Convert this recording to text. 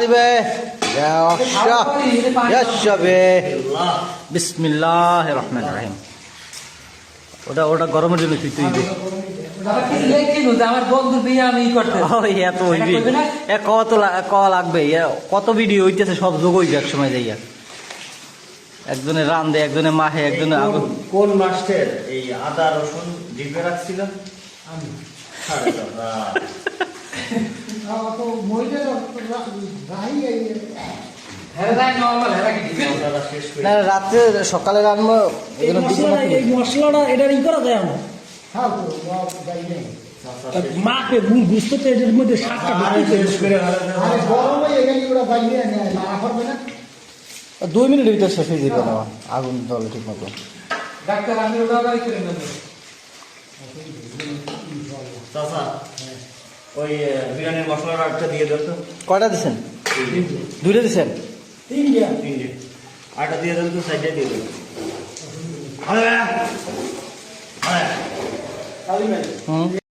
দিবে বিসমিল্লাহির রহমানির রহিম। ওটা ওটা গরমের জন্য তুই তুই কত লাগবে কত ভিডিও হইতেছে সব যোগ হইবে এক সময় যাইয়া একজনে রান দেয় একজনে মাহে একজনে কোন মাস্টার এই আদা রসুন ডিপে রাখছিল আমি রাত্রে সকালে রান্না মশলাটা এটা ই করা যায় না মাকে বুঝতে এটার মধ্যে শাকটা 2 মিনিটের ভিতরে শেষ হয়ে যাবে না আগুন জলে ঠিক মতো। ওই বিরিয়ানির মশলাটা একটা দিয়ে দেন তো। কয়টা দিচ্ছেন? 2টা দিচ্ছেন? 3টে আটা দিয়ে দেন তো, সাইডে দিয়ে দেন। হুম